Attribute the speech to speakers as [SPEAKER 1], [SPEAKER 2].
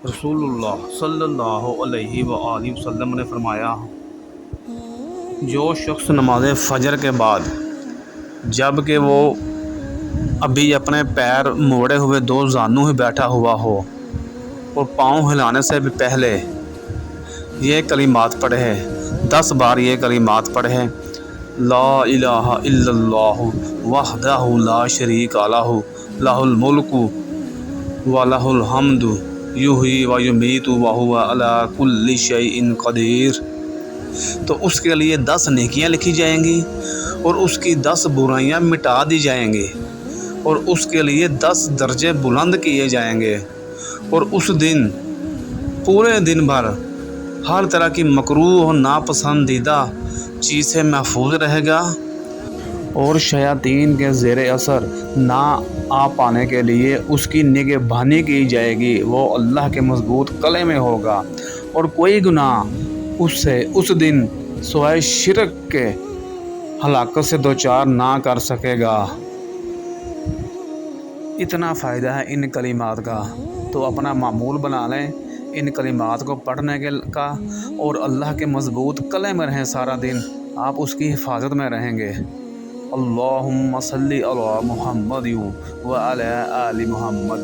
[SPEAKER 1] رسول اللہ صلی اللہ علیہ وآلہ وسلم نے فرمایا، جو شخص نماز فجر کے بعد جب کہ وہ ابھی اپنے پیر موڑے ہوئے دو زانوں ہی بیٹھا ہوا ہو اور پاؤں ہلانے سے بھی پہلے یہ کلمات پڑھے، 10 بار یہ کلمات پڑھے، لا الہ الا اللہ وحدہ لا شریک لہ لہ الملک ولہ الحمد یحیی و یمیت وہو علی کل شیء قدیر، تو اس کے لیے 10 نیکیاں لکھی جائیں گی اور اس کی 10 برائیاں مٹا دی جائیں گی اور اس کے لیے 10 درجے بلند کیے جائیں گے، اور اس دن پورے دن بھر ہر طرح کی مکروہ اور ناپسندیدہ چیز سے محفوظ رہے گا، اور شیاطین کے زیر اثر نہ آ پانے کے لیے اس کی نگہبانی کی جائے گی، وہ اللہ کے مضبوط قلعے میں ہوگا اور کوئی گناہ اس سے اس دن سوائے شرک کے ہلاکت سے دوچار نہ کر سکے گا۔ اتنا فائدہ ہے ان کلمات کا، تو اپنا معمول بنا لیں ان کلمات کو پڑھنے کا، اور اللہ کے مضبوط قلعے میں رہیں سارا دن، آپ اس کی حفاظت میں رہیں گے۔ اللہم صلی علی محمد وعلی آل محمد۔